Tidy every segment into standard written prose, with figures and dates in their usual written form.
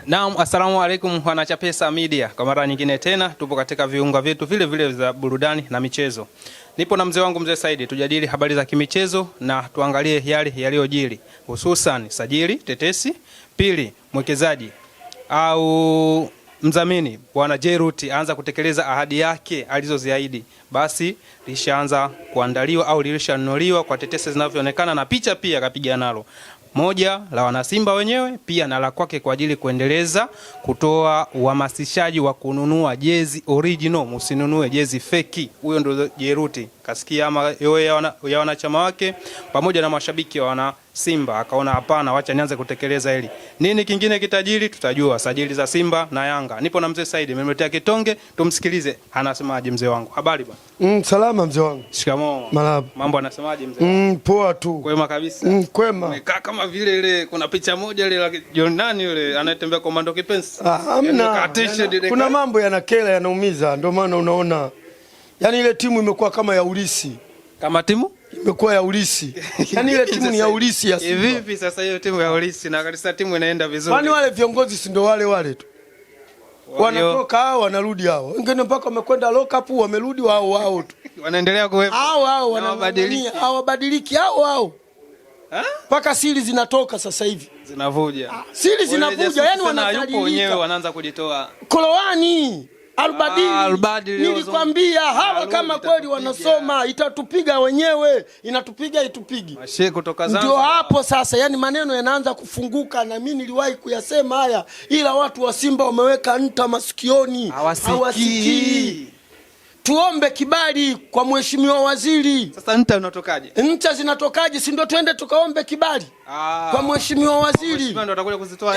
Naam, assalamu alaikum wana Chapesa Media. Kwa mara nyingine tena tupo katika viunga vyetu vile vile za burudani na michezo. Nipo na mzee wangu mzee Saidi, tujadili habari za kimichezo na tuangalie yale yaliyojiri, hususan sajili, tetesi, pili mwekezaji au mdhamini bwana Jairuti aanza kutekeleza ahadi yake alizoziahidi. Basi lishaanza kuandaliwa au lilishanunuliwa kwa tetesi zinavyoonekana, na picha pia kapiga nalo moja la wanasimba wenyewe pia na la kwake kwa ajili kuendeleza kutoa uhamasishaji wa kununua jezi original, msinunue jezi feki. Huyo ndio Jairuti kasikia ama ya wanachama wake pamoja na mashabiki wa wana Simba, akaona hapana, wacha nianze kutekeleza hili. Nini kingine kitajiri tutajua, sajili za Simba na Yanga. Nipo na mzee Saidi, nimemletea kitonge, tumsikilize anasemaje mzee wangu. Habari bwana? Salama mzee wangu. Shikamoo. Marhaba. Mambo anasemaje mzee? Poa tu. Kwema kabisa. Kwema. Umekaa kama vile ile kuna picha moja ile la Jordan yule anayetembea komando kipenzi. Hamna. Kuna mambo yanakera, yanaumiza, ndio maana unaona. Yaani ile timu imekuwa kama ya ulisi. Kama timu? Imekuwa ya ulisi. Yaani ile timu ni ya ulisi ya Simba. Vipi sasa hiyo timu ya ulisi na kabisa timu inaenda vizuri? Kwani wale viongozi si ndio wale tu? Wanatoka hao wanarudi hao. Wengine mpaka wamekwenda lock up wamerudi wao tu. Wanaendelea kuwepo. Hao wanabadilika. Hawabadiliki hao. Paka siri zinatoka sasa hivi. Zinavuja. Siri zinavuja, yani wanabadilika. Wenyewe wanaanza kujitoa. Kolowani Albadili, nilikwambia hawa kama kweli wanasoma itatupiga wenyewe, inatupiga itupigi. Mashe kutoka Zanzibar. Ndio hapo sasa, yani maneno yanaanza kufunguka, na mimi niliwahi kuyasema haya, ila watu wa Simba wameweka nta masikioni, hawasikii. Tuombe kibali kwa mheshimiwa waziri. Sasa nta unatokaje? Nta zinatokaje? Si ndio twende tukaombe kibali kwa mheshimiwa waziri. Mheshimiwa ndio atakuja kuzitoa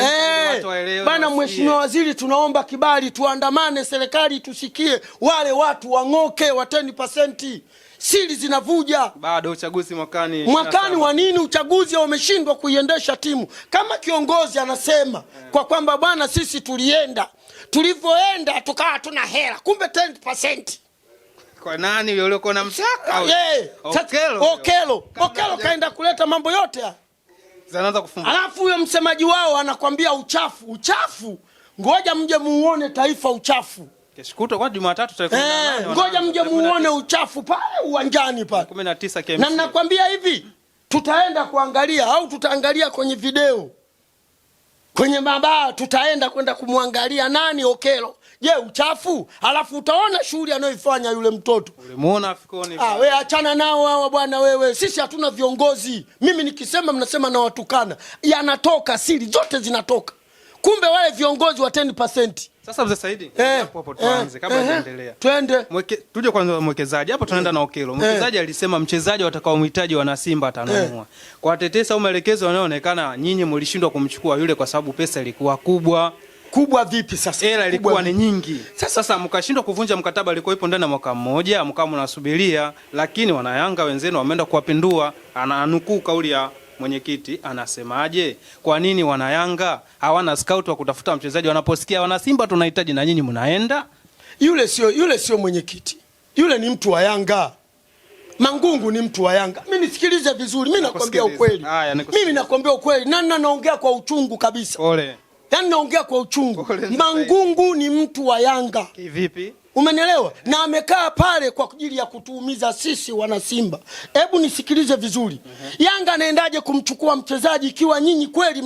watu waelewe. Bana mheshimiwa waziri, tunaomba kibali, tuandamane, serikali tusikie, wale watu wang'oke wa 10%. Siri zinavuja. Bado uchaguzi mwakani. Mwakani wa nini uchaguzi? Wameshindwa kuiendesha timu. Kama kiongozi anasema kwa kwamba bwana sisi tulienda, tulivyoenda tukawa tuna hela, kumbe 10%. Kwa nani yule uko na msaka? Okelo kaenda kuleta mambo yote. Zanaanza kufunga. Alafu huyo msemaji wao anakuambia uchafu. Ngoja mje muone taifa uchafu. Kesho kutwa kwa Jumatatu tarehe 18. Ngoja mje muone uchafu pale uwanjani pale. 19 KMC. Na ninakwambia hivi, tutaenda kuangalia au tutaangalia kwenye video. Kwenye mabaa tutaenda kwenda kumwangalia nani Okelo. Je, uchafu? Alafu utaona shughuli anayoifanya yule mtoto. Ulimuona Afikoni? Wewe achana nao hawa bwana wewe. Sisi hatuna viongozi. Mimi nikisema mnasema na watukana. Yanatoka siri zote zinatoka. Kumbe wale viongozi wa 10%. Sasa mzee Saidi, hapo tuanze kabla tuendelea. Twende. Tuje kwanza mwekezaji. Hapo tunaenda na Okelo. Mwekezaji alisema mchezaji watakaomhitaji wana Simba atanunua. Kwa tetesa au maelekezo yanayoonekana nyinyi mlishindwa kumchukua yule kwa sababu pesa ilikuwa kubwa. Kubwa vipi sasa? Hela ilikuwa ni nyingi. Sasa mkashindwa kuvunja mkataba alikuwa ipo ndani ya mwaka mmoja, mkao mnasubiria, lakini wanayanga wenzenu wameenda kuwapindua. Ananukuu kauli ya mwenyekiti, anasemaje? Kwa nini wanayanga hawana scout wa kutafuta mchezaji wanaposikia wana Simba tunahitaji na nyinyi mnaenda? Yule sio mwenyekiti. Yule ni mtu wa Yanga. Mangungu ni mtu wa Yanga. Mimi nisikilize vizuri, mimi nakwambia ukweli. Mimi nakwambia ukweli, na naongea kwa uchungu kabisa. Pole. Yaani naongea kwa uchungu. Mangungu ni mtu wa Yanga. Kivipi? Umenielewa? Na amekaa pale kwa ajili ya kutuumiza sisi wana Simba. Hebu nisikilize vizuri. Yanga anaendaje kumchukua mchezaji ikiwa nyinyi kweli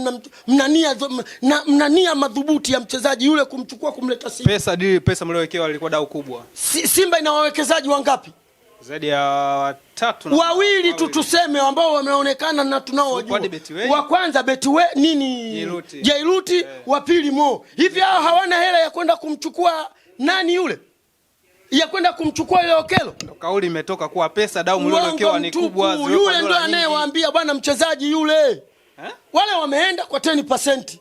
mna nia madhubuti ya mchezaji yule kumchukua kumleta Simba? Pesa mliowekewa ilikuwa dau kubwa. Simba ina wawekezaji wangapi? Zaidi ya 3 na wawili tu tuseme ambao wameonekana na tunaowajua. Wa kwanza Jairuti, wa pili Mo. Hivi hao hawana hela ya kwenda kumchukua nani yule? Ya kwenda kumchukua ile Okelo? Kauli imetoka kuwa pesa dau mliowekewa ni kubwa. Yule ndio anayewaambia bwana mchezaji yule. Wale wameenda kwa 10%.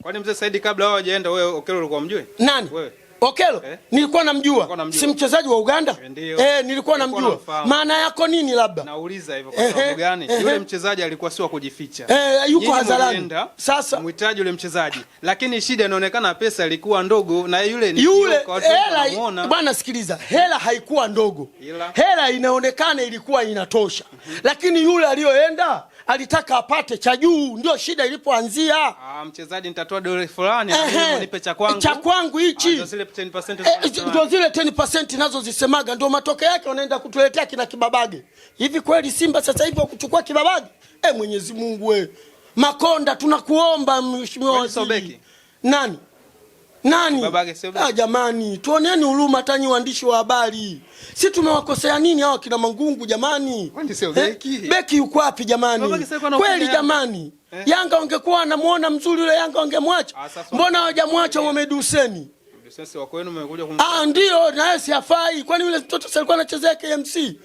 Kwani mzee Saidi kabla wao hawajaenda wewe Okelo ulikuwa mjui? Nani? Wewe. Okelo? Nilikuwa namjua. Si mchezaji wa Uganda? Nilikuwa namjua. Maana yako nini labda? Nauliza hivyo kwa sababu gani? Yule mchezaji alikuwa si wa kujificha. Yuko hadharani. Sasa mhitaji yule mchezaji. Lakini shida inaonekana pesa ilikuwa ndogo na yule ni kwa watu wanamuona. Bwana sikiliza, hela haikuwa ndogo. Hela inaonekana ilikuwa inatosha. Lakini yule aliyoenda alitaka apate cha juu, ndio shida ilipoanzia. Mchezaji nitatoa dola fulani na nipe cha kwangu. Cha kwangu hichi. Ndio zile 10%. Ndio zile 10% nazo zisemaga, ndio matokeo yake wanaenda kutuletea kina Kibabage. Hivi kweli Simba sasa hivi wakuchukua Kibabage? Mwenyezi Mungu wewe. Makonda tunakuomba mheshimiwa waziri. Nani? Jamani, tuoneni huruma hata waandishi wa habari. Si tumewakosea nini hao kina Mangungu jamani? Kwani sio beki? Beki yuko wapi jamani? Kweli jamani. Yanga wangekuwa wanamuona mzuri yule Yanga wangemwacha. Mbona hawajamwacha Mohamed Hussein? Sasa wa kwenu mmekuja ndio na yeye siafai. Kwani yule mtoto alikuwa anachezea KMC?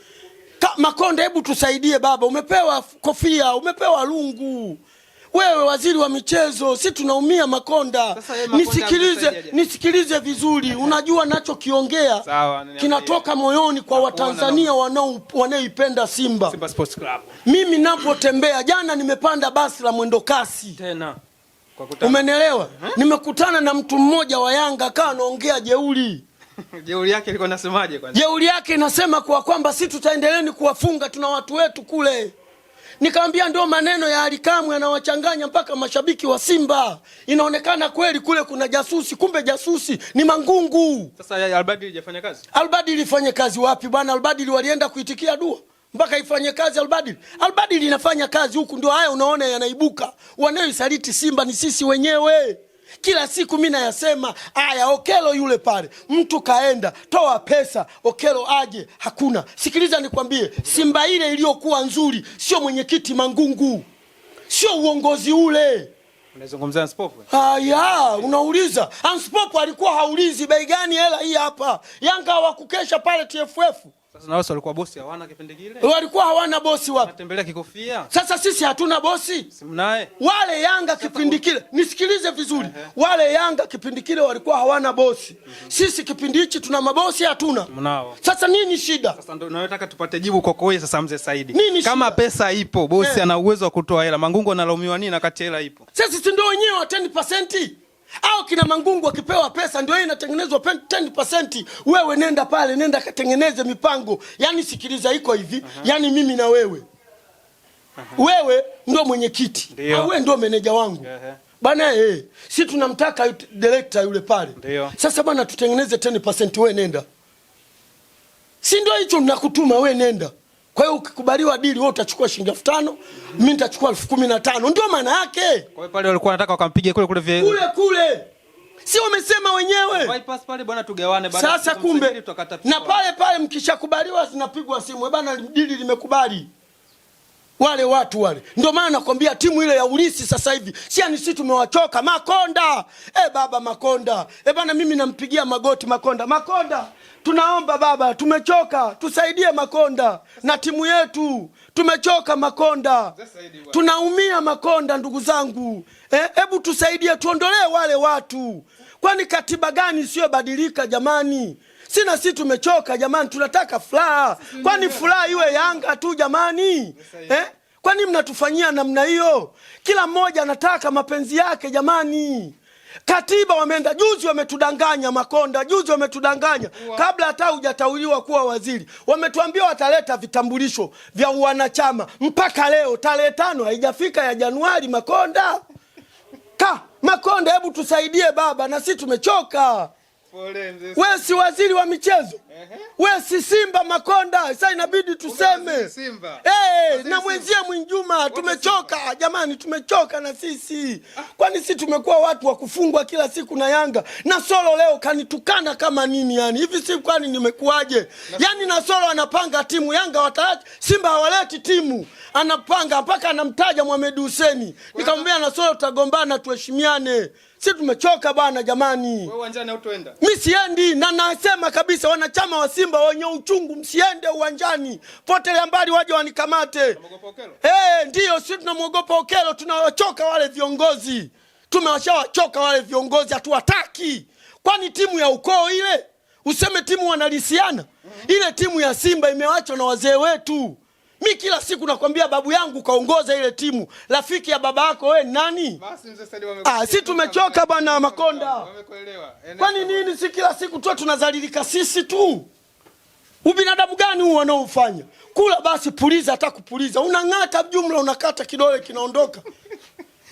Makonda, hebu tusaidie baba. Umepewa kofia, umepewa lungu. Wewe waziri wa michezo, si tunaumia Makonda. Nisikilize vizuri. Unajua nachokiongea kinatoka moyoni kwa Watanzania wanaoipenda Simba. Simba Sports Club. Mimi napotembea, jana nimepanda basi la mwendo kasi. Tena. Umenelewa? Nimekutana na mtu mmoja wa Yanga akawa anaongea jeuri. Jeuri yake ilikuwa inasemaje kwanza? Jeuri yake inasema kwamba si tutaendelea kuwafunga, tuna watu wetu kule. Nikamwambia ndio maneno ya Alikamwe yanawachanganya mpaka mashabiki wa Simba. Inaonekana kweli kule kuna jasusi, kumbe jasusi ni Mangungu. Sasa Albadili hajafanya kazi? Albadili ifanye kazi wapi bwana? Albadili walienda kuitikia dua mpaka ifanye kazi Albadili. Albadili inafanya kazi huku, ndio haya unaona yanaibuka. Wanaoisaliti Simba ni sisi wenyewe. Kila siku mimi nayasema, Okelo yule pale, mtu kaenda, toa pesa, Okelo aje, hakuna. Sikiliza nikwambie, Simba ile iliyokuwa nzuri, sio mwenyekiti Mangungu. Sio uongozi ule. Unazungumzia Anspopo? Unauliza. Anspopo alikuwa haulizi bei gani hela hii hapa. Yanga hawakukesha pale TFF. Sasa na wao walikuwa bosi hawana kipindi kile? Walikuwa hawana bosi wapi? Wanatembelea kikofia. Sasa sisi hatuna bosi. Simnaye. Wale Yanga kipindi kile, nisikilize vizuri. Wale Yanga kipindi kile walikuwa hawana bosi. Sisi kipindi hichi tuna mabosi hatuna. Mnao. Sasa nini shida? Sasa ndio nataka tupate jibu kwa kweli sasa mzee Saidi. Kama pesa ipo, bosi ana uwezo wa kutoa hela. Mangungu analaumiwa nini na kati hela ipo? Sisi ndio wenyewe wa 10%. Au kina Mangungu akipewa pesa ndio inatengenezwa 10%. Wewe nenda pale, nenda katengeneze mipango. Yaani sikiliza, iko hivi. Yaani mimi na wewe. Wewe ndio mwenyekiti. Wewe ndio meneja wangu. Bana si tunamtaka director yule pale. Sasa bana tutengeneze 10%, wewe nenda. Si ndio hicho ninakutuma, wewe nenda. Kwa hiyo ukikubaliwa dili wewe utachukua shilingi 5,000, mimi nitachukua 15,000. Ndio maana yake. Kwa hiyo pale walikuwa wanataka wakampige kule. Si wamesema wenyewe. Bypass pale bwana tugawane baada. Sasa kumbe na pale mkishakubaliwa zinapigwa simu. Bwana dili limekubali. Wale watu wale. Ndio maana nakwambia timu ile ya Ulisi sasa hivi. Sisi tumewachoka Makonda. Baba Makonda. Bwana mimi nampigia magoti Makonda. Makonda, tunaomba baba, tumechoka. Tusaidie Makonda na timu yetu. Tumechoka Makonda. Tunaumia Makonda ndugu zangu. Hebu tusaidie, tuondolee wale watu. Kwani katiba gani sio badilika jamani? Sisi tumechoka jamani, tunataka furaha. Kwani furaha iwe Yanga tu jamani? Kwani mnatufanyia namna hiyo? Kila mmoja anataka mapenzi yake jamani. Katiba wameenda juzi, wametudanganya Makonda, juzi wametudanganya. Kabla hata hujatauliwa kuwa waziri, wametuambia wataleta vitambulisho vya wanachama. Mpaka leo tarehe 5 haijafika ya Januari Makonda. Makonda, hebu tusaidie baba, na sisi tumechoka. Wewe si waziri wa michezo. Wewe si Simba Makonda. Sasa inabidi tuseme. Na mwenzie Mwinjuma tumechoka jamani, tumechoka na sisi. Kwani sisi tumekuwa watu wa kufungwa kila siku na Yanga. Na Solo leo kanitukana kama nini yani? Hivi si kwani nimekuaje? Yani na Solo anapanga timu Yanga wataacha, Simba hawaleti timu. Anapanga mpaka anamtaja Mohamed Hussein. Nikamwambia na Solo tutagombana, tuheshimiane. Sisi tumechoka bana jamani. Wewe uwanjani hautoenda? Mimi siendi, na nasema kabisa wanachama wa Simba wenye uchungu msiende uwanjani. Potele mbali waje wanikamate. Tunamuogopa Okelo? Ndio sisi tunamuogopa Okelo, tunawachoka wale viongozi. Tumewashawachoka wale viongozi, hatuwataki. Kwani timu ya ukoo ile, useme timu wanalisiana. Ile timu ya Simba imewachwa na wazee wetu. Mimi kila siku nakwambia babu yangu kaongoza ile timu. Rafiki ya baba yako wewe nani? Basi mzee Saidi wamekuelewa. Si tumechoka bwana Makonda. Wamekuelewa. Kwani nini si kila siku tu tunazalilika sisi tu? Ubinadamu gani huu wanaofanya? Kula basi, puliza, hata kupuliza unang'ata jumla, unakata kidole kinaondoka.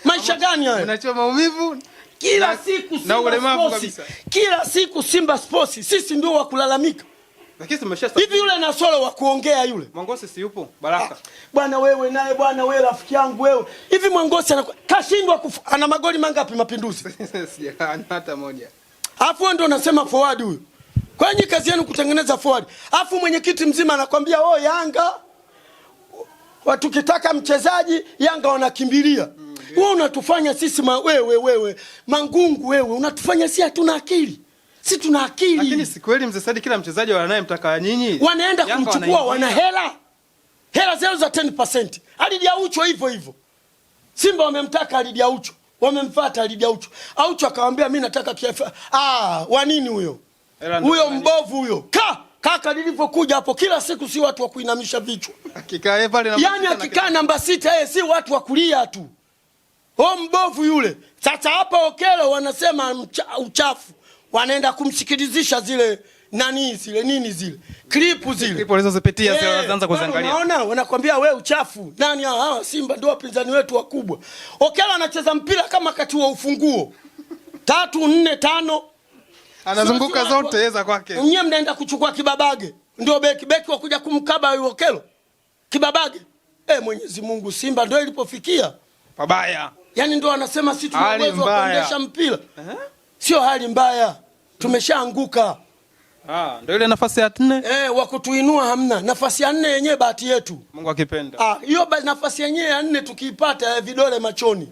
Maisha gani haya? Unachoma maumivu kila siku na ulemavu kabisa. Kila siku Simba Sports sisi ndio wa kulalamika. Lakini tumesha hivi yule na solo wa kuongea yule. Mwangosi si yupo? Baraka. Bwana wewe naye bwana wewe rafiki yangu wewe. Hivi Mwangosi kashindwa ana magoli mangapi Mapinduzi? Sijana hata moja. Alafu ndio unasema forward huyo. Kwa nini kazi yenu kutengeneza forward? Alafu mwenyekiti mzima anakuambia Yanga watu kitaka mchezaji Yanga wanakimbilia. Wewe unatufanya sisi wewe mangungu wewe unatufanya sisi hatuna akili. Sisi tuna akili. Lakini si kweli mzee Said, kila mchezaji wanayemtaka nyinyi wanaenda kumchukua, wana hela. Hela zao za 10%. Alidi Aucho hivyo. Simba wamemtaka Alidi Aucho. Wamemfuata Alidi Aucho. Aucho akamwambia mimi nataka KF. Wa nini huyo? Huyo mbovu huyo. Kaka nilivyokuja hapo kila siku si watu wa kuinamisha vichwa. Akikaa pale na yani akikaa namba 6 si watu wa kulia tu. Mbovu yule. Sasa hapa Okelo wanasema uchafu. Wanaenda kumsikilizisha zile zile klipu zile. Klipu walizozipitia zile wanaanza kuziangalia. Unaona wanakuambia wewe uchafu. Nani hawa Simba ndio wapinzani wetu wakubwa. Okelo anacheza mpira kama kati wa ufunguo. 3 4 5 anazunguka zote yeza kwake. Nyinyi mnaenda kuchukua Kibabage. Ndio beki wa kuja kumkaba huyo Okelo. Kibabage. Mwenyezi Mungu, Simba ndio ilipofikia. Pabaya. Yani ndio wanasema sisi tuna uwezo wa kuendesha mpira. Sio hali mbaya. Tumeshaanguka. Ndio ile nafasi ya 4. Wa kutuinua hamna. Nafasi ya 4 yenyewe bahati yetu. Mungu akipenda. Hiyo nafasi yenyewe ya 4 tukiipata vidole machoni.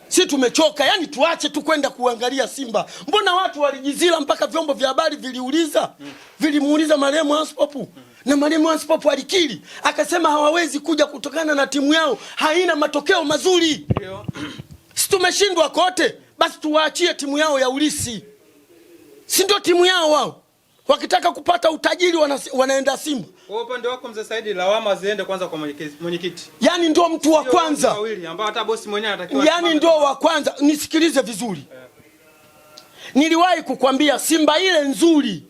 Si tumechoka, yani tuache tu kwenda kuangalia Simba. Mbona watu walijizila mpaka vyombo vya habari viliuliza? Vilimuuliza marehemu Anspop. Na marehemu Anspop alikiri, akasema hawawezi kuja kutokana na timu yao haina matokeo mazuri. Si tumeshindwa kote, basi tuwaachie timu yao ya ulisi. Si ndio timu yao wao? Wakitaka kupata utajiri wanaenda Simba. Kwa upande wako mzee Said, lawama ziende kwanza kwa mwenyekiti. Yani ndio mtu wa kwanza. Wawili ambao hata bosi mwenyewe anatakiwa. Yani ndio wa kwanza. Nisikilize vizuri. Niliwahi kukwambia Simba ile nzuri.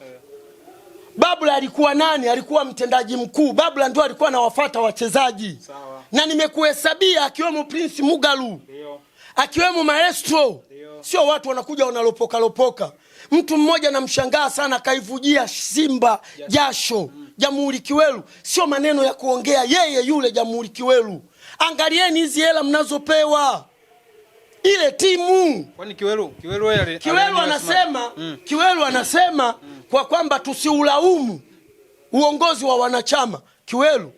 Babla alikuwa nani? Alikuwa mtendaji mkuu. Babla ndio alikuwa anawafuata wachezaji. Sawa. Na nimekuhesabia akiwemo Prince Mugalu. Ndio. Akiwemo Maestro. Sio watu wanakuja wanalopoka. Mtu mmoja namshangaa sana kaivujia Simba jasho. Jamhuri Kiwelu. Sio maneno ya kuongea yeye yule Jamhuri Kiwelu. Angalieni hizi hela mnazopewa. Ile timu. Kwani Kiwelu anasema kwa kwamba tusiulaumu uongozi wa wanachama. Kiwelu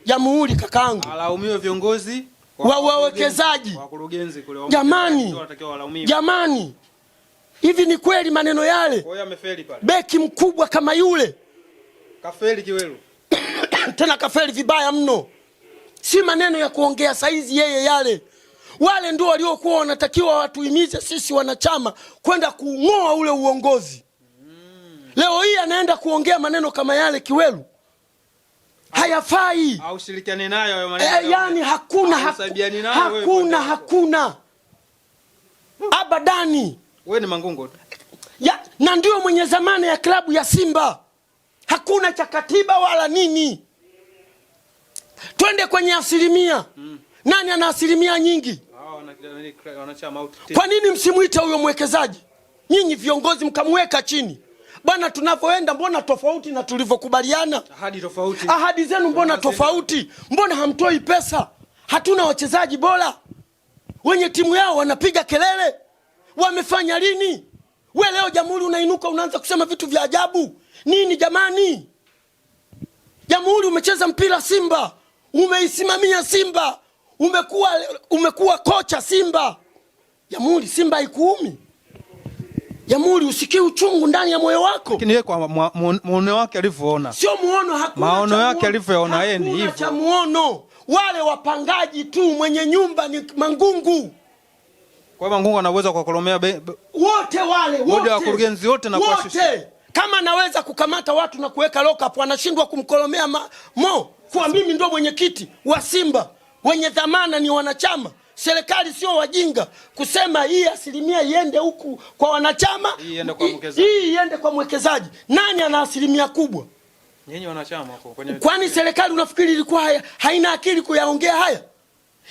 Jamhuri kakaangu. Alaumiwe viongozi wa wawekezaji. Wakurugenzi kule. Jamani. Hivi ni kweli maneno yale? Kwa hiyo amefeli pale. Beki mkubwa kama yule. Kafeli Kiwelu. Tena kafeli vibaya mno. Si maneno ya kuongea saizi yeye yale. Wale ndio waliokuwa wanatakiwa watuhimize sisi wanachama kwenda kung'oa ule uongozi. Leo hii anaenda kuongea maneno kama yale Kiwelu. Hayafai. Au shirikiane nayo hayo maneno. Yani hakuna. Abadani. Wewe ni mangungo tu. Na ndio mwenye zamana ya klabu ya Simba. Hakuna cha katiba wala nini. Twende kwenye asilimia. Nani ana asilimia nyingi? Kwa nini msimuite huyo mwekezaji? Nyinyi viongozi mkamweka chini. Bwana tunavyoenda mbona tofauti na tulivyokubaliana? Ahadi zenu mbona tofauti? Mbona hamtoi pesa? Hatuna wachezaji bora. Wenye timu yao wanapiga kelele. Wamefanya lini? Wewe leo Jamhuri unainuka unaanza kusema vitu vya ajabu. Nini jamani? Jamhuri umecheza mpira Simba. Umeisimamia Simba. Umekuwa kocha Simba. Jamhuri Simba haikuumi. Jamhuri usikie uchungu ndani ya moyo wako. Lakini yeye kwa muono wake alivyoona. Sio muono, hakuna. Maono yake alivyoona yeye ni hivyo. Hakuna cha muono. Wale wapangaji tu, mwenye nyumba ni mangungu. Kwa mangungu anaweza kukolomea wote wale, wote. Wakurugenzi wote na kuwashusha. Kama anaweza kukamata watu na kuweka lock up, anashindwa kumkolomea kwa mimi ndio mwenyekiti wa Simba. Wenye dhamana ni wanachama. Serikali sio wajinga kusema hii asilimia iende huku kwa wanachama, hii iende kwa mwekezaji. Nani ana asilimia kubwa? Nyinyi wanachama kwenye, kwani serikali unafikiri ilikuwa haina akili kuyaongea haya?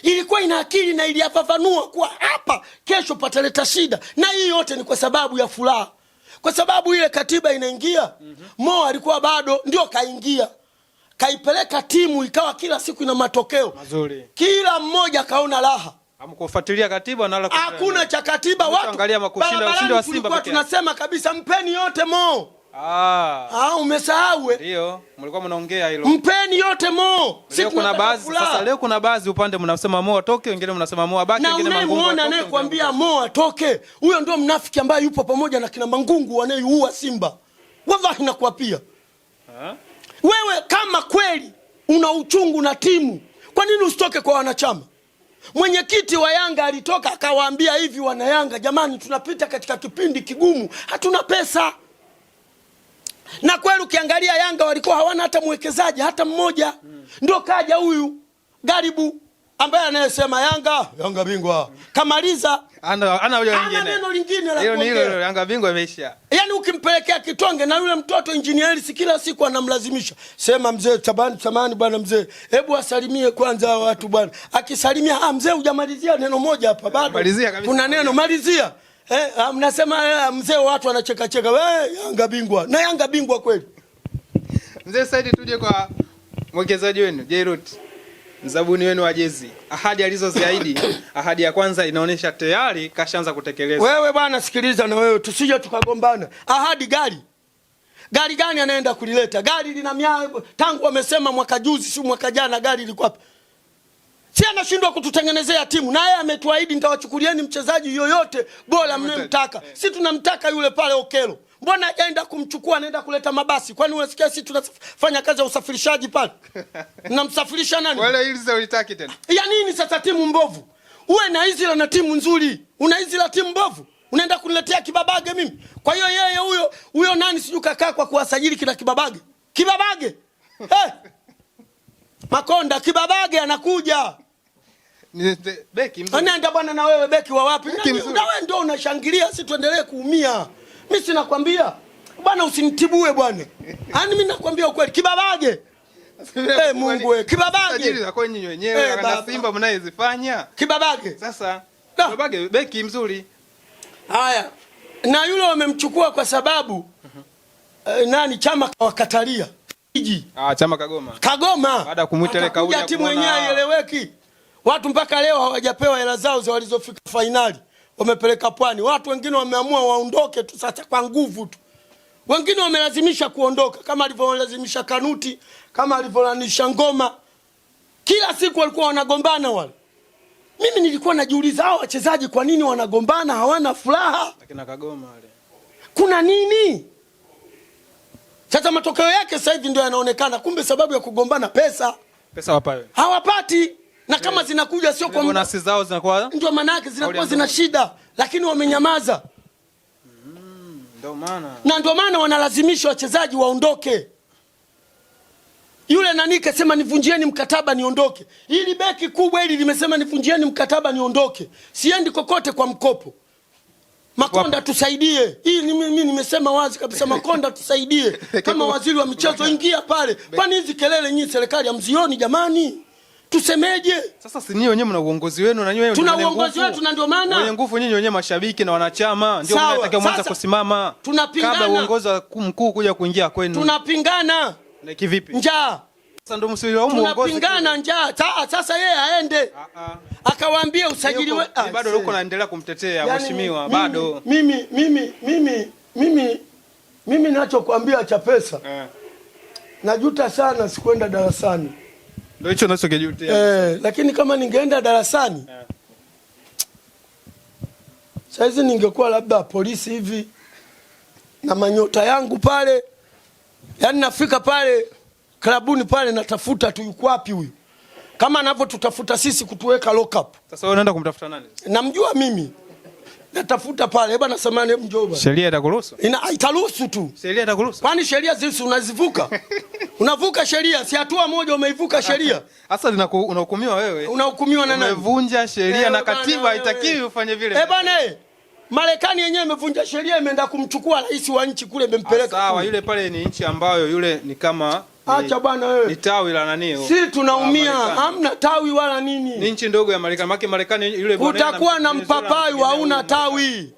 Ilikuwa ina akili na iliyafafanua kuwa hapa kesho pataleta shida, na hii yote ni kwa sababu ya furaha, kwa sababu ile katiba inaingia. Mo alikuwa bado ndio kaingia, kaipeleka timu ikawa kila siku ina matokeo mazuri, kila mmoja kaona raha. Hamkufuatilia katiba na hakuna cha katiba. Watu angalia makushinda ushindi wa Simba pekee. Tunasema kabisa mpeni yote Mo. Umesahau? Ndio, mlikuwa mnaongea hilo. Mpeni yote Mo. Leo kuna baadhi sasa, leo kuna baadhi upande mnasema Mo atoke, wengine mnasema Mo abaki, wengine Mangungu atoke. Na anayekwambia Mo atoke, huyo ndio mnafiki ambaye yupo pamoja na kina Mangungu wanayeuua Simba. Wallahi nakuapia. Wewe kama kweli una uchungu na timu, kwa nini usitoke kwa wanachama? Mwenyekiti wa Yanga alitoka akawaambia hivi wana Yanga, jamani, tunapita katika kipindi kigumu, hatuna pesa. Na kweli ukiangalia Yanga walikuwa hawana hata mwekezaji hata mmoja. Ndio kaja huyu Garibu ambaye anayesema Yanga bingwa. Kamaliza ana neno lingine la kuongea. Hilo Yanga bingwa imeisha. Yaani ukimpelekea kitonge na yule mtoto engineer si kila siku anamlazimisha. Sema mzee samani bwana mzee, hebu asalimie kwanza watu bwana. Akisalimia mzee hujamalizia neno moja hapa bado. Kuna neno malizia. Mnasema mzee watu wanacheka cheka. Wewe Yanga bingwa. Na Yanga bingwa kweli. Mzee Saidi, tuje kwa mwekezaji wenu Jairut, mzabuni wenu wa jezi. Ahadi alizoziahidi, ahadi ya kwanza inaonyesha tayari kashaanza kutekeleza. Wewe bwana sikiliza, na wewe tusije tukagombana. Ahadi gari gani anaenda kulileta? Gari lina tangu wamesema mwaka juzi si mwaka jana gari lilikuwa wapi? Si anashindwa kututengenezea timu, na yeye ametuahidi nitawachukulieni mchezaji yoyote bora mnayemtaka. Si tunamtaka yule pale Okelo. Mbona hajaenda kumchukua, anaenda kuleta mabasi? Kwani unasikia sisi tunafanya kazi ya usafirishaji pale? Namsafirisha nani? Wale hizi ulitaki tena. Ya nini sasa timu mbovu? Uwe na hizi na timu nzuri. Una hizi la timu mbovu. Unaenda kuniletea Kibabage mimi. Kwa hiyo yeye huyo nani siju kakaa kwa kuwasajili kila Kibabage. Kibabage. Makonda Kibabage anakuja. Beki mzuri. Anaenda bwana na wewe beki wa wapi? Na wewe ndio unashangilia sisi tuendelee kuumia. Mimi sinakwambia bwana usinitibue bwana. Yaani mimi nakwambia ukweli Kibabage. Mungu wewe Kibabage. Sajili za kwa nyinyi wenyewe na Simba mnayezifanya. Kibabage. Sasa Kibabage beki mzuri. Haya. Na yule wamemchukua kwa sababu nani Chama wakatalia. Chama Kagoma. Baada ya kumuita ile kauli ya timu mwenyewe haieleweki. Watu mpaka leo hawajapewa hela zao za walizofika finali. Wamepeleka Pwani. Watu wengine wameamua waondoke tu sasa kwa nguvu tu. Wengine wamelazimisha kuondoka kama alivyolazimisha Kanuti, kama alivyolazimisha Ngoma. Kila siku walikuwa wanagombana wale. Mimi nilikuwa najiuliza hao wachezaji kwa nini wanagombana, hawana furaha? Lakini Kagoma wale. Kuna nini? Sasa matokeo yake sasa hivi ndio yanaonekana, kumbe sababu ya kugombana pesa. Pesa wapawe. Hawapati. Na kama zinakuja sio kwa bonus zao zinakuwa ndio maana yake zinakuwa zina shida, lakini wamenyamaza. Ndio maana wanalazimisha wachezaji waondoke. Yule nani kasema nivunjieni mkataba niondoke. Hili beki kubwa hili limesema nivunjieni mkataba niondoke. Siendi kokote kwa mkopo. Makonda tusaidie. Hii mimi nimesema wazi kabisa, Makonda tusaidie. Kama waziri wa michezo ingia pale. Kwani hizi kelele nyinyi serikali hamzioni jamani? Tusemeje? Sasa si nyinyi wenyewe mna uongozi wenu na nyinyi wenyewe tuna uongozi wetu, na ndio maana wenye nguvu nyinyi wenyewe mashabiki na wanachama ndio mnatakiwa mwanza kusimama kabla uongozi mkuu kuja kuingia kwenu. Tunapingana. Na kivipi? Njaa. Sasa ndio msiwaumu uongozi. Tunapingana njaa. Sasa yeye aende. Akawaambia usajili wewe bado uko naendelea kumtetea mheshimiwa bado. Mimi ninachokuambia cha pesa. Najuta sana sikwenda darasani. Ndio hicho unachokijutia. Lakini kama ningeenda darasani saizi ningekuwa labda polisi hivi na manyota yangu pale. Yaani nafika pale klabuni pale natafuta tu yuko wapi huyu. Kama anavyotutafuta sisi kutuweka lock up. Sasa wewe unaenda kumtafuta nani? Namjua mimi. Natafuta pale. Hebu nasamani hebu njoo bwana. Sheria itakuruhusu? Itaruhusu tu. Sheria itakuruhusu? Kwani sheria zisi unazivuka? Unavuka sheria, si hatua moja umeivuka sheria. Sasa unahukumiwa wewe. Unahukumiwa na nani? Umevunja sheria na katiba haitakiwi ufanye vile. Bwana Marekani yenyewe imevunja sheria, imeenda kumchukua rais wa nchi kule, imempeleka. Sawa, yule pale ni nchi ambayo yule ni kama acha bwana wewe. Ni tawi la nani? Si tunaumia, hamna tawi wala nini. Ni nchi ndogo ya Marekani. Maki Marekani yule bwana. Kutakuwa na mpapai hauna tawi.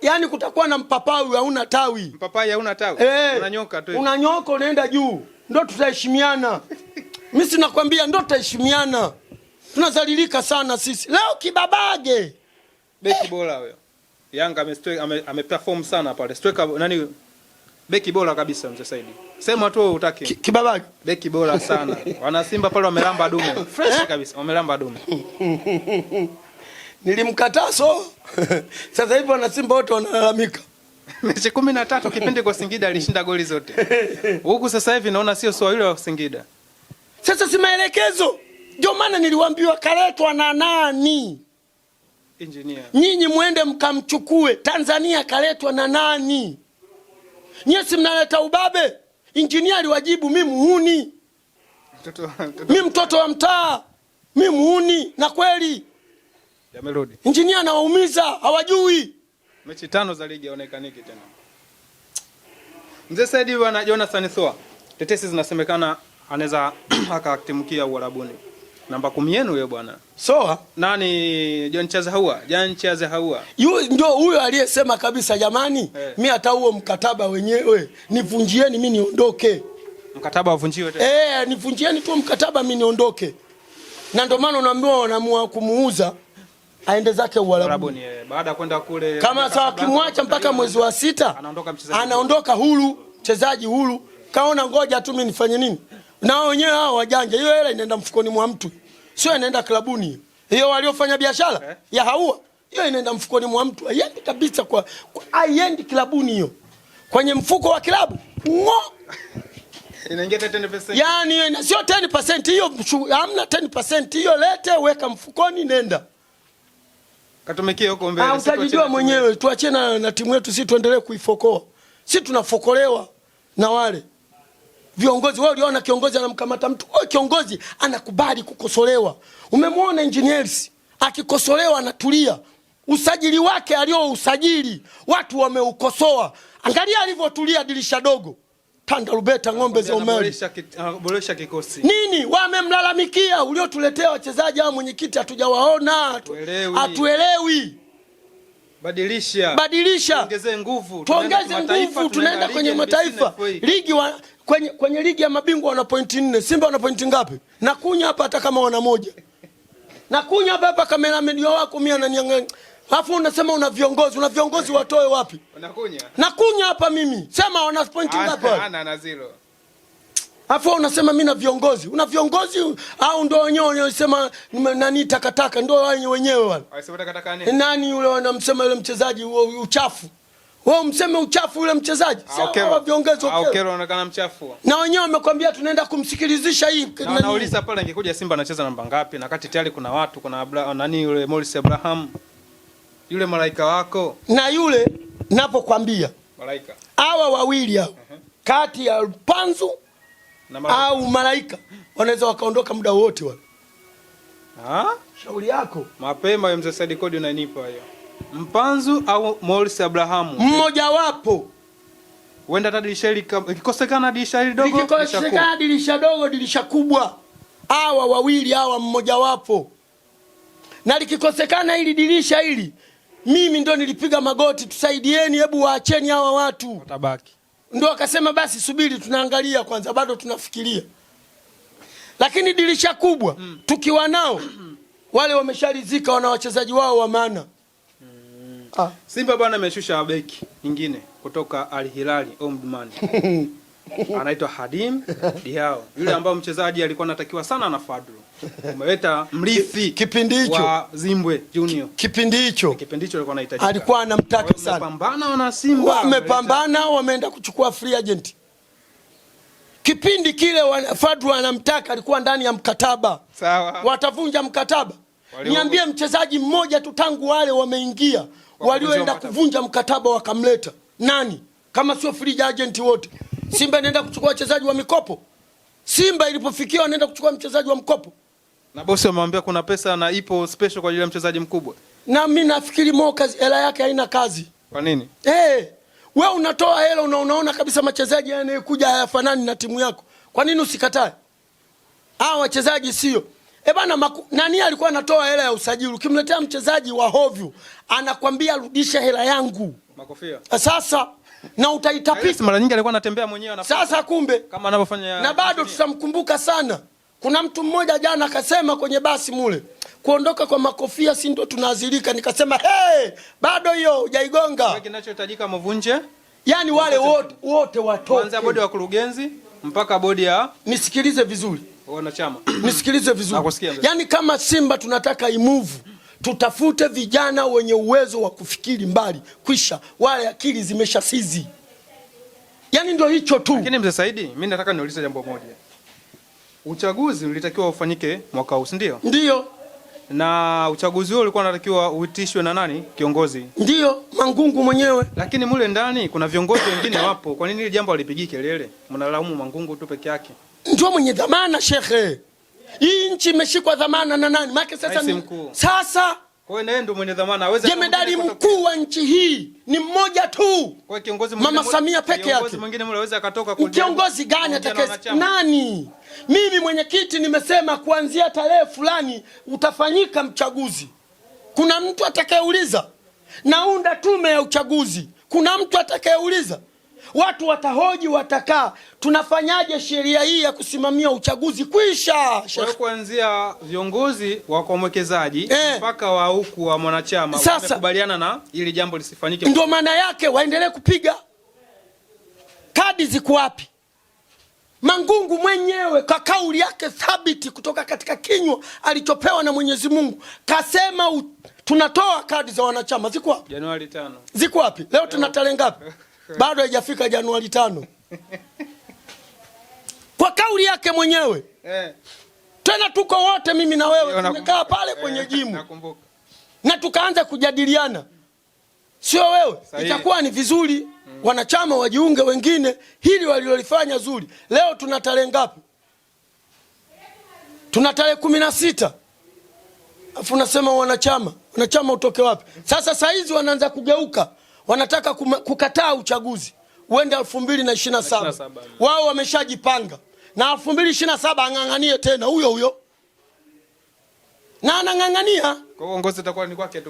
Yaani kutakuwa na mpapai hauna tawi. Mpapai hauna tawi. Unanyoka tu. Unanyoka unaenda juu. Ndio tutaheshimiana. Mimi sinakwambia ndio tutaheshimiana. Tunazalilika sana sisi. Leo Kibabage. Beki bora huyo. Yanga ameperform sana pale. Striker nani? Beki bora kabisa mzee Saidi. Sema tu utaki. Kibabage. Beki bora sana. Wana Simba pale wamelamba dume. Fresh kabisa. Wamelamba dume. Nilimkataa so. Sasa hivi wana Simba wote wanalalamika. Mechi 13 kipindi kwa Singida alishinda goli zote. Huku sasa hivi naona sio sawa yule wa Singida. Sasa si maelekezo. Ndio maana niliwaambiwa kaletwa na nani? Engineer. Nyinyi muende mkamchukue. Tanzania kaletwa na nani? Nyesi mnaleta ubabe. Engineer aliwajibu mimi muhuni. Mimi mtoto wa mtaa. Mimi muhuni na kweli. Yamerudi. Engineer anawaumiza, hawajui. Mechi 5 za ligi haonekaniki tena. Mzee Saidi bwana Jonathan Soa. Tetesi zinasemekana anaweza akatimkia Uarabuni. Namba 10 yenu huyo bwana. Soa? Nani John Chazahaua? John Chazahaua. Ndio huyo aliyesema kabisa jamani, mimi hata huo mkataba wenyewe nivunjieni mimi niondoke. Mkataba uvunjiwe tena. Nivunjieni tu mkataba mimi niondoke. Na ndio maana unaambiwa wanaamua kumuuza aende zake Uarabuni. Baada kwenda kule kama sawa kimwacha mpaka mwezi wa 6 anaondoka huru, mchezaji huru. Kaona ngoja tu mimi nifanye nini? Na wenyewe hao wajanja, hiyo hela inaenda mfukoni mwa mtu. Sio inaenda klabuni. Hiyo waliofanya biashara ya Haua, hiyo inaenda mfukoni mwa mtu. Haiendi kabisa haiendi klabuni hiyo. Kwenye mfuko wa klabu. Inaingia 10%. Yaani sio 10% hiyo, hamna 10% hiyo, lete weka mfukoni nenda. Katumikie huko mbele. Utajijua mwenyewe, tuachie na timu yetu, sisi tuendelee kuifokoa. Sisi tunafokolewa na wale viongozi. Wao uliona kiongozi anamkamata mtu. Kiongozi anakubali kukosolewa. Umemwona engineers akikosolewa anatulia. Usajili wake usajili watu wameukosoa. Angalia alivyotulia dirisha dogo. Tanda Rubeta ng'ombe za Omari. Boresha kikosi. Nini wamemlalamikia uliotuletea wachezaji hao, mwenyekiti hatujawaona. Hatuelewi. Badilisha. Tuongeze nguvu. Tunaenda kwenye mataifa. Ligi kwenye ligi ya mabingwa wana pointi 4. Simba wana pointi ngapi? Nakunya hapa hata kama wana 1. Nakunya hapa cameraman wako mimi ananiangalia. Alafu unasema una viongozi watoe wapi? Nakunya hapa mimi. Sema wana pointi ngapi? Na 0. Alafu unasema mimi na viongozi. Una viongozi au ndio wenyewe wanasema nani takataka, ndio wenyewe wale. Wanasema takataka nini? Nani yule wanamsema yule mchezaji uchafu? Wao mseme uchafu yule mchezaji. Sawa viongozi anaonekana mchafu. Na wenyewe wamekwambia tunaenda kumsikilizisha hii. Na anauliza pale ingekuja Simba anacheza namba ngapi? Na kati tayari kuna watu, kuna nani yule Morris Abraham. Yule malaika wako. Na yule napokuambia malaika. Hawa wawili hao. Kati ya Panzu au malaika wanaweza wakaondoka muda wote wale. Shauri yako. Mapema mzee Said Kodi unanipa hiyo. Mpanzu au Morris Abraham. Mmoja wapo. Wenda hata dirisha hili ikikosekana dirisha hili dogo. Ikikosekana dirisha dogo, dirisha kubwa. Hawa wawili hawa mmoja wapo. Na likikosekana hili dirisha hili, mimi ndo nilipiga magoti, tusaidieni, hebu waacheni hawa watu. Watabaki. Ndio akasema basi subiri tunaangalia kwanza, bado tunafikiria. Lakini dirisha kubwa tukiwa nao wale wameshalizika, wana wachezaji wao wa maana. Simba bwana ameshusha beki nyingine kutoka Al Hilal Omdurman. Anaitwa Hadim Diao. Yule ambao mchezaji alikuwa anatakiwa sana na Fadlu. Umeleta mrithi kipindi hicho wa Zimbwe Junior. Kipindi hicho alikuwa anahitaji. Alikuwa anamtaka sana. Wamepambana wana Simba. Wamepambana, wameenda kuchukua free agent. Kipindi kile Fadlu anamtaka, alikuwa ndani ya mkataba. Sawa. Watavunja mkataba. Niambie mchezaji mmoja tu tangu wale wameingia walioenda kuvunja mkataba wakamleta. Nani? Kama sio free agent wote. Simba inaenda kuchukua wachezaji wa mikopo. Simba ilipofikia wanaenda kuchukua mchezaji wa mkopo. Na bosi amemwambia kuna pesa na ipo special kwa ajili ya mchezaji mkubwa. Na mimi nafikiri Moka hela yake haina kazi. Kwa nini? Wewe unatoa hela unaona kabisa machezaji yanayekuja hayafanani na timu yako. Kwa nini usikatae? Wachezaji sio. Bana nani alikuwa anatoa hela ya usajili? Ukimletea mchezaji wa hovyo, anakwambia rudisha hela yangu. Makofia. Sasa na utaitapika. Mara nyingi alikuwa anatembea mwenyewe anafanya. Sasa kumbe kama anavyofanya na bado tutamkumbuka sana. Kuna mtu mmoja jana akasema kwenye basi mule, kuondoka kwa Makofia si ndio tunaazilika. Nikasema bado hiyo hujaigonga. Kile kinachohitajika mvunje. Yaani wale wote watoke. Kuanzia bodi ya wakurugenzi mpaka bodi ya nisikilize vizuri. Wanachama. Nisikilize vizuri. Yaani kama Simba tunataka imove, tutafute vijana wenye uwezo wa kufikiri mbali. Kwisha wale akili zimeshasizi. Yaani ndio hicho tu. Lakini mzee Saidi, mimi nataka niulize jambo moja. Uchaguzi ulitakiwa ufanyike mwaka huu, ndio? Ndio. Na uchaguzi huo ulikuwa unatakiwa uitishwe na nani? Kiongozi. Ndio, Mangungu mwenyewe. Lakini mule ndani kuna viongozi wengine wapo. Kwa nini hili jambo halipigi kelele? Mnalaumu Mangungu tu peke yake. Ndio mwenye dhamana shekhe. Hii nchi imeshikwa dhamana na nani? Maana sasa kwa hiyo ndio mwenye dhamana. Hawezi jemedari mkuu wa nchi hii ni mmoja tu. Kwa kiongozi mwingine Mama Samia peke yake. Kiongozi mwingine mule aweza akatoka kwa kiongozi gani atakaye nani? Mimi mwenyekiti nimesema kuanzia tarehe fulani utafanyika mchaguzi. Kuna mtu atakayeuliza? Naunda tume ya uchaguzi. Kuna mtu atakayeuliza? Watu watahoji, watakaa, tunafanyaje sheria hii ya kusimamia uchaguzi? Kwisha. Kwa kuanzia viongozi wa kwa mwekezaji mpaka wa huku wa mwanachama wamekubaliana na ili jambo lisifanyike. Ndio maana yake waendelee kupiga. Kadi ziko wapi? Mangungu mwenyewe kwa kauli yake thabiti kutoka katika kinywa alichopewa na Mwenyezi Mungu kasema tunatoa kadi za wanachama. Ziko wapi? Januari 5. Ziko wapi? Leo tuna tarehe ngapi? Bado haijafika Januari 5. Kwa kauli yake mwenyewe. Tena tuko wote mimi na wewe tumekaa pale kwenye jimu. Na tukaanza kujadiliana. Sio wewe? Itakuwa ni vizuri wanachama wajiunge wengine hili walilolifanya zuri. Leo tuna tarehe ngapi? Tuna tarehe 16. Afu unasema wanachama utoke wapi? Sasa hizi wanaanza kugeuka. Wanataka kukataa uchaguzi uende 2027. Wao wameshajipanga. Na 2027 anganganie tena huyo. Na anangangania. Kwa uongozi itakuwa ni kwake tu.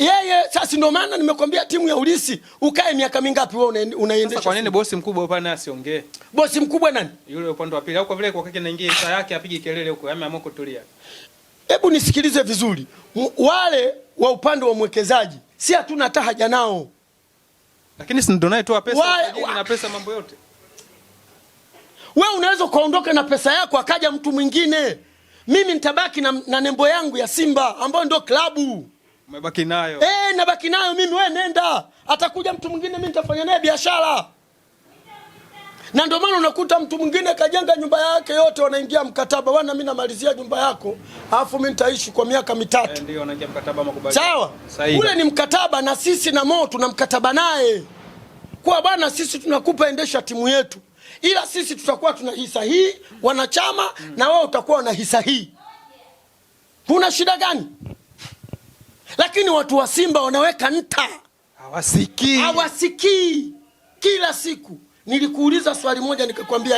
Sasa ndio maana nimekwambia timu ya Ulisi ukae miaka mingapi wewe unaendesha. Sasa kwa nini bosi mkubwa upande naye asiongee? Bosi mkubwa nani? Yule upande wa pili au kwa vile kwa kake naingia saa yake apige kelele huko, ameamua kutulia. Hebu nisikilize vizuri. Wale wa upande wa mwekezaji si hatuna hata haja nao. Lakini si ndio naye toa pesa na pesa mambo yote. Wewe unaweza kuondoka na pesa yako akaja mtu mwingine. Mimi nitabaki na nembo yangu ya Simba ambayo ndio klabu. Umebaki nayo. Nabaki nayo mimi, wewe nenda. Atakuja mtu mwingine mimi nitafanya naye biashara. Na ndio maana unakuta mtu mwingine kajenga nyumba yake yote wanaingia mkataba. Bwana mimi namalizia nyumba yako, alafu mimi nitaishi kwa miaka 3. Ndio wanaingia mkataba makubaliano. Sawa? Ule ni mkataba na sisi na Mo tuna mkataba naye. Kwa bwana sisi tunakupa endesha timu yetu. Ila sisi tutakuwa tuna hisa hii wanachama na wewe utakuwa na hisa hii. Kuna shida gani? Lakini watu wa Simba wanaweka nta. Hawasikii. Kila siku nilikuuliza swali moja nikakwambia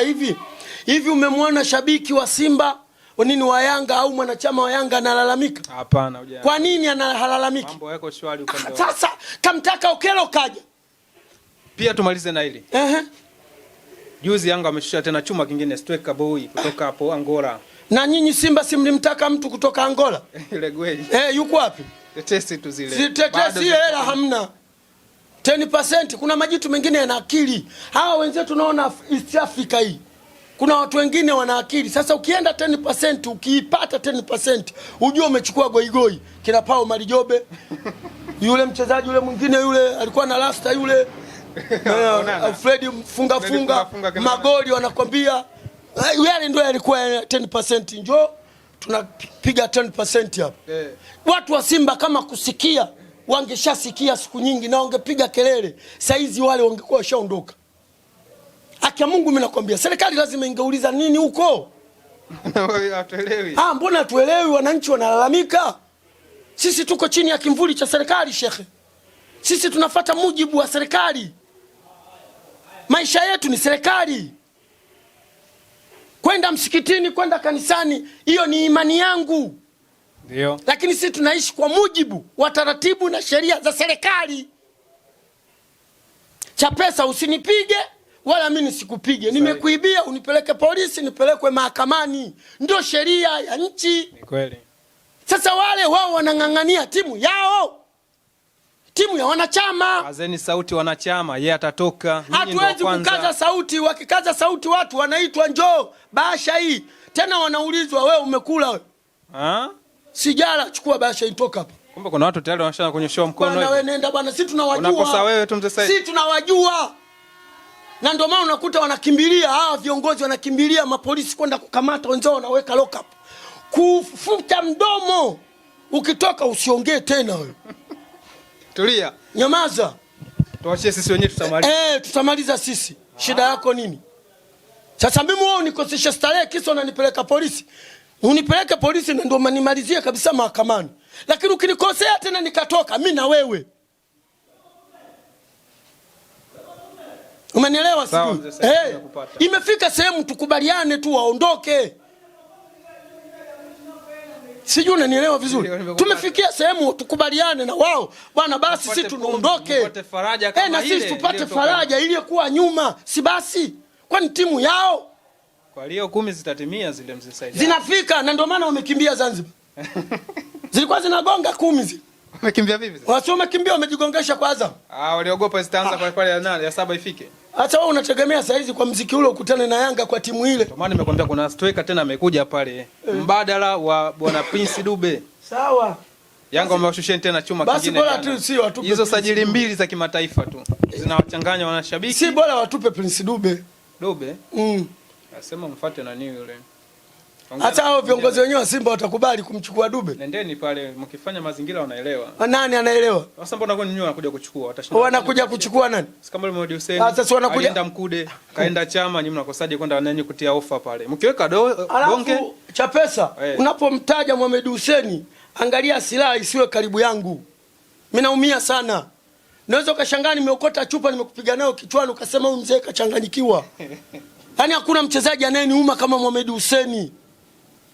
hivi umemwona shabiki wa Simba nini wa Yanga au mwanachama wa Yanga analalamika? Hapana, hujana. Kwa nini analalamika? Mambo yako shwari upande. Sasa kamtaka Okelo kaja. Pia tumalize na hili. Juzi Yanga ameshusha tena chuma kingine striker boy kutoka hapo Angola. Na nyinyi Simba simlimtaka mtu kutoka Angola? Ile gweli. Yuko wapi? Tetesi tu zile. Si tetesi hela hamna. 10% kuna majitu mengine yana akili. Hawa wenzetu tunaona East Africa hii. Kuna watu wengine wana akili. Sasa ukienda 10% ukiipata 10% ujue umechukua goigoi. Kina Pao Marijobe. Yule mchezaji yule mwingine yule alikuwa na rasta yule. Fred funga magoli wanakwambia yale ndio yalikuwa 10%. Njoo tunapiga 10% hapo. Watu wa Simba kama kusikia wangeshasikia siku nyingi na wangepiga kelele. Saizi wale wangekuwa washaondoka. Akia Mungu mimi nakwambia serikali lazima ingeuliza nini huko? Hatuelewi. Mbona tuelewi wananchi wanalalamika? Sisi tuko chini ya kimvuli cha serikali shekhe. Sisi tunafuata mujibu wa serikali. Maisha yetu ni serikali. Kwenda msikitini, kwenda kanisani, hiyo ni imani yangu. Ndio. Lakini sisi tunaishi kwa mujibu wa taratibu na sheria za serikali. Chapesa usinipige wala mimi nisikupige. Nimekuibia unipeleke polisi, nipelekwe mahakamani. Ndio sheria ya nchi. Ni kweli. Sasa wale wao wanang'ang'ania timu yao. Timu ya wanachama. Azeni sauti wanachama, yeye atatoka. Hatuwezi kukaza sauti, wakikaza sauti watu wanaitwa njoo, bahasha hii. Tena wanaulizwa wewe umekula wewe? Sijala, chukua bahasha itoka hapa. Kumbe kuna watu tayari wanashana kunyoshewa mkono. Bwana wewe nenda bwana, sisi tunawajua. Unakosa wewe tu mzee Said. Sisi tunawajua. Na ndio maana unakuta wanakimbilia, hawa viongozi wanakimbilia mapolisi kwenda kukamata wenzao, wanaweka lock up. Kufuta mdomo. Ukitoka usiongee tena wewe. Tulia. Nyamaza. Tuachie sisi wenyewe tutamaliza. Tutamaliza sisi. Shida yako nini? Sasa mimi wewe unikosesha starehe kisa unanipeleka polisi. Unipeleke polisi ndio manimalizie kabisa mahakamani. Lakini ukinikosea tena nikatoka mimi na wewe. Umenielewa sisi? Imefika sehemu tukubaliane tu waondoke. Sijui unanielewa vizuri. Tumefikia sehemu tukubaliane na wao. Bwana basi sisi tunaondoke. Tupate faraja kama na sisi tupate faraja iliyokuwa nyuma. Si basi? Kwani timu yao? Kwa hiyo 10 zitatimia zile mzee Said. Zinafika na ndio maana wamekimbia Zanzibar. Zilikuwa zinagonga 10 zile. Wamekimbia vipi sasa? Watu wamekimbia wamejigongesha kwa Azam. Waliogopa zitaanza pale ya 7 ifike. Hata wewe unategemea saa hizi kwa mziki ule ukutane na Yanga kwa timu ile. Ndio maana nimekwambia kuna striker tena amekuja pale. Mbadala wa bwana Prince Dube. Sawa. Yanga wamewashushia tena chuma kingine. Basi bora tu si watupe. Hizo sajili mbili za kimataifa tu. Zinawachanganya wanashabiki. Si bora watupe Prince Dube. Dube? Nasema mfuate nani yule. Hata hao viongozi wenyewe wa Simba watakubali kumchukua Dube. Nendeni pale mkifanya mazingira wanaelewa. Nani anaelewa? Sasa mbona kwa nini wanakuja kuchukua? Watashinda. Wanakuja kuchukua nani? Si kama Mohamed Hussein. Sasa wanakuja kaenda Mkude, kaenda Chama, nyinyi mnakosaje kwenda nani kutia ofa pale? Mkiweka bonge cha pesa, unapomtaja Mohamed Hussein, angalia silaha isiwe karibu yangu. Mimi naumia sana. Naweza ukashangaa nimeokota chupa nimekupiga nayo kichwani ukasema huyu mzee kachanganyikiwa. Yaani hakuna mchezaji anayeniuma kama Mohamed Hussein.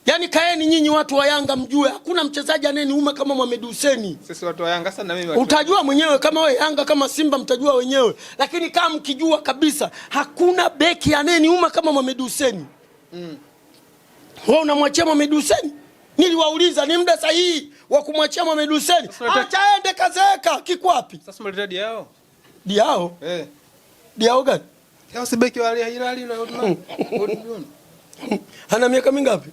Yaani kaeni nyinyi watu wa Yanga mjue hakuna mchezaji anayeniuma kama Mohamed Hussein. Sisi watu wa Yanga sana mimi utajua mwenyewe kama wewe Yanga kama Simba mtajua wenyewe. Lakini kama mkijua kabisa hakuna beki anayeniuma kama Mohamed Hussein. Wewe unamwachia Mohamed Hussein? Niliwauliza ni muda sahihi wa kumwachia Mohamed Hussein. Acha aende kazeeka kiko wapi? Sasa mleta Diao. Diao? Diao gani? Diao si beki wa Al Hilal yule. Ana miaka mingapi?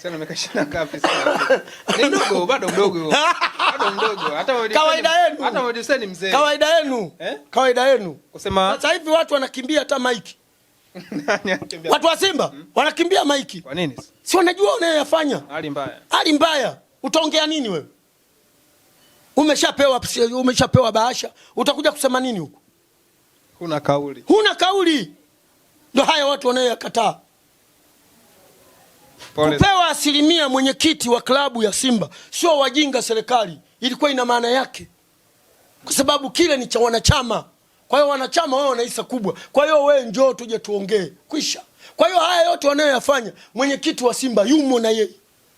Sana miaka 20 ngapi sasa? Ni mdogo, bado mdogo. Bado mdogo. Hata kawaida yenu. Hata Mohamed Hussein mzee. Kawaida yenu. Kawaida yenu. Kusema sasa hivi watu wanakimbia hata maiki. Watu wa Simba wanakimbia maiki. Kwa nini? Si wanajua unayoyafanya. Hali mbaya. Hali mbaya. Utaongea nini wewe? Umeshapewa bahasha. Utakuja kusema nini huko? Huna kauli. Huna kauli. Ndio haya watu wanayoyakataa. Kupewa asilimia mwenyekiti wa klabu ya Simba sio wajinga serikali, ilikuwa ina maana yake. Kwa sababu kile ni cha wanachama. Kwa hiyo wanachama wao wana hisa kubwa. Kwa hiyo wewe njoo tuje tuongee. Kwisha. Kwa hiyo haya yote wanayoyafanya mwenyekiti wa Simba yumo na yeye.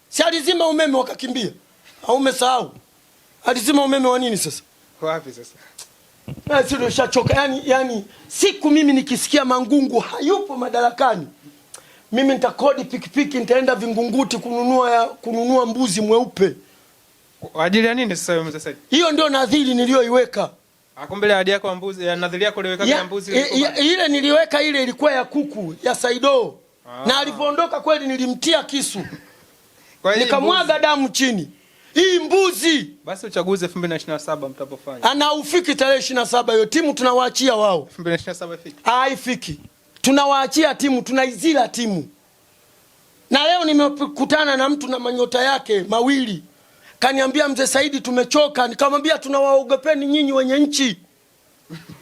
Si alizima umeme wakakimbia? Au umesahau? Alizima umeme wa nini sasa? Wapi sasa? Sisi tushachoka yani siku mimi nikisikia Mangungu hayupo madarakani. Mimi nitakodi pikipiki nitaenda Vingunguti kununua mbuzi mweupe. Kwa ajili ya nini sasa wewe sasa? Hiyo ndio nadhiri niliyoiweka. Akumbele ahadi yako mbuzi, ya nadhiri yako uliweka ya mbuzi ile niliweka ile ilikuwa ya kuku ya Saido. Na alipoondoka kweli nilimtia kisu. Nikamwaga damu chini. Hii mbuzi. Basi uchaguzi 2027 mtapofanya. Ana ufiki tarehe 27 hiyo timu tunawaachia wao. 2027 ifiki. Haifiki. Tunawaachia timu, tunaizila timu. Na leo nimekutana na mtu na manyota yake mawili. Kaniambia mzee Saidi tumechoka, nikamwambia tunawaogopeni nyinyi wenye nchi.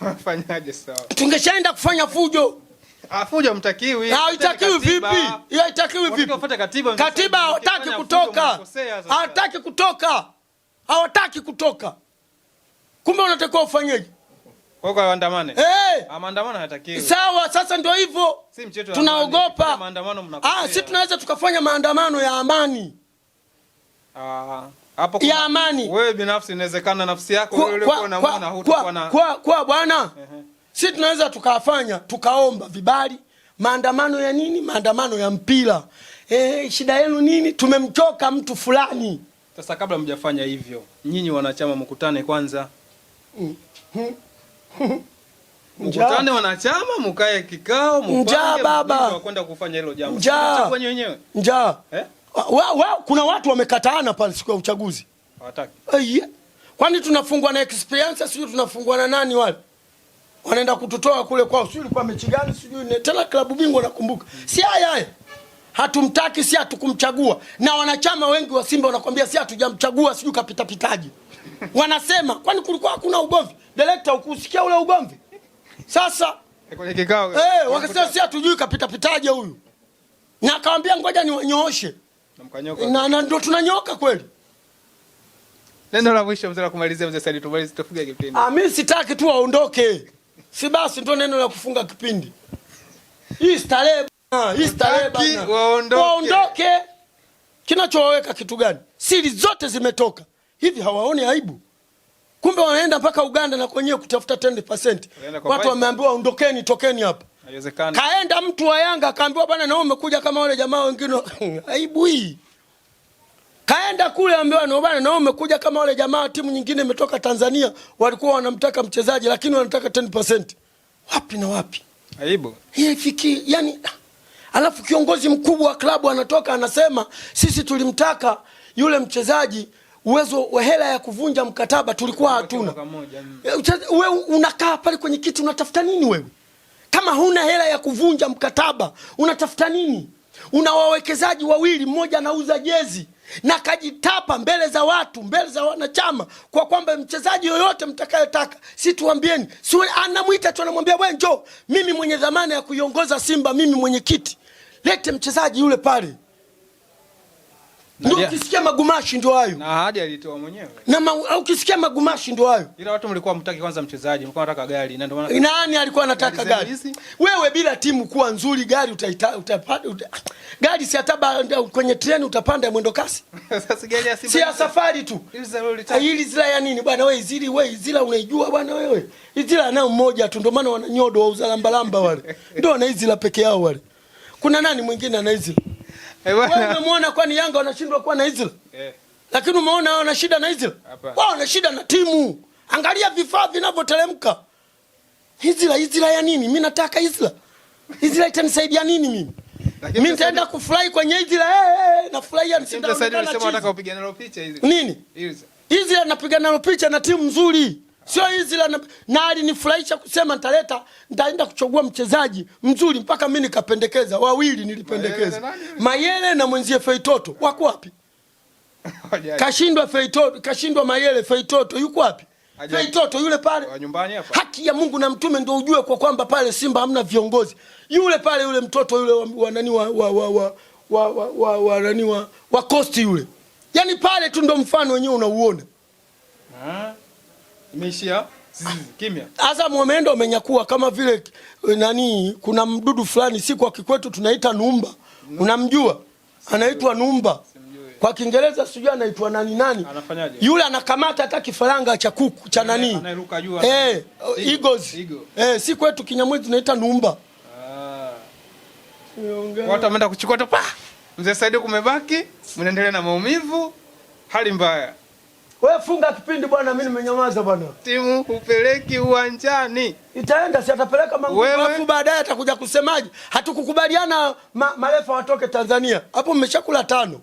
Wafanyaje sawa? Tungeshaenda kufanya fujo. Fujo mtakiwi. Haitakiwi vipi? Haitakiwi vipi? Katiba hawataki kutoka. Hawataki kutoka. Hawataki kutoka. Kumbe unatakiwa ufanyeje? Kwa waandamane. Maandamano hayatakiwi. Sawa, sasa ndio hivyo. Si mchezo. Tunaogopa. Maandamano mnakosea. Sisi tunaweza tukafanya maandamano ya amani. Hapo ya amani. Wewe binafsi inawezekana nafsi yako wewe ulikuwa unaona hutakuwa na kwa bwana. Sisi tunaweza tukafanya tukaomba vibali maandamano ya nini? Maandamano ya mpira. Shida yenu nini? Tumemchoka mtu fulani. Sasa kabla mjafanya hivyo, nyinyi wanachama mkutane kwanza. Mkutane wanachama, mkae kikao, mpange wa kwenda kufanya hilo jambo. Mchagua wenyewe. Kuna watu wamekataana pale siku ya uchaguzi. Hawataki. Kwani tunafungwa na experience, sio tunafungwa na nani wale? Wanaenda kututoa kule kwao, sio ilikuwa mechi gani, sio tena klabu bingwa nakumbuka. Si haya. Hatumtaki, si hatukumchagua. Na wanachama wengi wa Simba wanakuambia si hatujamchagua, sio kapita pitaje. Wanasema kwani kulikuwa hakuna ugomvi? Director ukusikia ule ugomvi? Sasa kwenye kikao wakasema si hatujui kapita pitaje huyu. Na akamwambia ngoja niwanyooshe. Na mkanyoka. Na ndio tunanyoka kweli. Neno la mwisho mzee la kumalizia mzee Said, tumalize tufunge kipindi. Mimi sitaki tu waondoke. Si basi ndio neno la kufunga kipindi. Hii starehe bana, hii starehe bana. Waondoke. Kinachowaweka kitu gani? Siri zote zimetoka. Hivi hawaoni aibu? Kumbe wanaenda mpaka Uganda na kwenyewe kutafuta 10%. Watu wameambiwa ondokeni, tokeni hapa. Haiwezekani. Kaenda mtu wa Yanga akaambiwa bwana na wewe umekuja kama wale jamaa wengine. Aibu hii. Kaenda kule ambiwa na bwana na wewe umekuja kama wale jamaa timu nyingine imetoka Tanzania walikuwa wanamtaka mchezaji lakini wanataka 10%. Wapi na wapi? Aibu. Hii yani alafu kiongozi mkubwa wa klabu anatoka anasema sisi tulimtaka yule mchezaji, uwezo wa hela ya kuvunja mkataba tulikuwa hatuna. Wewe unakaa pale kwenye kiti unatafuta nini wewe? Kama huna hela ya kuvunja mkataba unatafuta nini? Una wawekezaji wawili, mmoja anauza jezi na kajitapa mbele za watu, mbele za wanachama kwa kwamba mchezaji yoyote mtakayotaka si tuambieni. Si anamuita tu anamwambia wewe njoo, mimi mwenye dhamana ya kuiongoza Simba, mimi mwenye kiti. Lete mchezaji yule pale. Ndio ukisikia magumashi ndio hayo. Na ahadi alitoa mwenyewe. Na ukisikia magumashi ndio hayo. Ila watu mlikuwa mtaki kwanza mchezaji, mlikuwa mnataka gari na ndio maana nani alikuwa anataka gari? Wewe bila timu kuwa nzuri gari utapata gari si hata kwenye treni utapanda mwendo kasi. Sasa gari ya Simba. Si ya safari tu. Hili zila ya nini bwana wewe zila unaijua bwana wewe. Zila nao mmoja tu ndio maana wananyodo wa uzalambalamba wale. Ndio wana zila peke yao wale. Kuna nani mwingine ana zila? Wewe umeona kwani Yanga wanashindwa kuwa na Izla? Lakini umeona wana shida na Izla? Wao wana shida na timu. Angalia vifaa vinavyoteremka. Izla ya nini? Mimi nataka Izla. Izla itanisaidia nini mimi? Mimi nitaenda kufurahi kwenye Izla. Nafurahia nisinda. Sasa nilisema nataka upigane nalo picha hizi. Nini? Izla napigana nalo picha na timu nzuri. Sio Izla na alinifurahisha kusema nitaenda kuchagua mchezaji mzuri mpaka mimi nikapendekeza wawili nilipendekeza. Mayele na mwenzie Feitoto wako wapi? Kashindwa Feitoto, kashindwa Mayele, Feitoto yuko wapi? Feitoto yule pale. Wa nyumbani hapa. Haki ya Mungu na mtume ndio ujue kwa kwamba pale Simba hamna viongozi. Yule pale yule mtoto yule wa nani wa Coast yule. Yaani pale tu ndio mfano wenyewe unauona. Imeishia kimya. Azam wameenda umenyakua kama vile nani, kuna mdudu fulani siku kwa kikwetu tunaita numba. Unamjua? Anaitwa numba. Kwa Kiingereza sijui anaitwa nani. Anafanyaje? Yule anakamata hata kifaranga cha kuku cha nani? Anaruka juu. Eagles. Si kwetu Kinyamwezi tunaita numba. Watu wameenda kuchukua tu pa. Mzee Said kumebaki, mnaendelea na maumivu, hali mbaya. Wewe funga kipindi bwana, mimi nimenyamaza bwana. Timu upeleki uwanjani. Itaenda si atapeleka mangumu alafu baadaye atakuja kusemaje? Hatukukubaliana marefa watoke Tanzania. Hapo mmeshakula 5.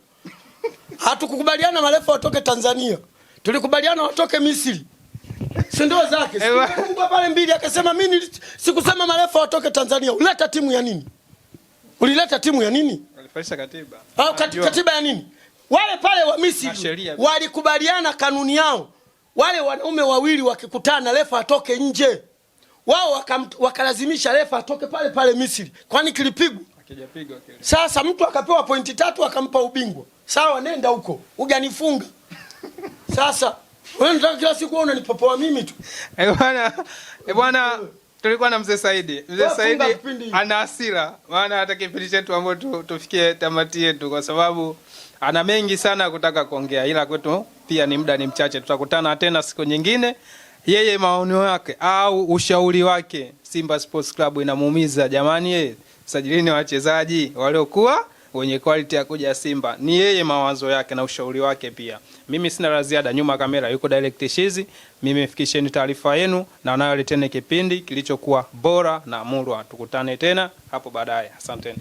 Hatukukubaliana marefa watoke Tanzania. Tulikubaliana watoke Misri. Si ndio zake? Mungu pale mbili akasema mimi sikusema marefa watoke Tanzania. Uleta timu ya nini? Ulileta timu ya nini? Walifanisha katiba. Katiba ya nini? Wale pale wa Misri walikubaliana kanuni yao. Wale wanaume wawili wakikutana refa atoke nje. wao wakalazimisha refa atoke pale pale Misri, kwani kilipigwa. Sasa mtu akapewa pointi 3 akampa ubingwa. Sawa, nenda huko hujanifunga. Sasa wewe unataka kila siku unanipopoa mimi tu. Bwana tulikuwa na Mzee Saidi. Mzee Saidi ana hasira, maana hata kipindi chetu ambacho tufikie tamati yetu, kwa sababu ana mengi sana kutaka kuongea, ila kwetu pia ni muda ni mchache. Tutakutana tena siku nyingine. Yeye maoni yake au ushauri wake, Simba Sports Club inamuumiza jamani, sajilini wachezaji waliokuwa wenye quality ya kuja Simba. Ni yeye mawazo yake na ushauri wake pia. Mimi sina la ziada, nyuma kamera yuko Direct Shizi. Mimi fikisheni taarifa yenu na nayo letene kipindi kilichokuwa bora na murwa. Tukutane tena hapo baadaye. Asanteni.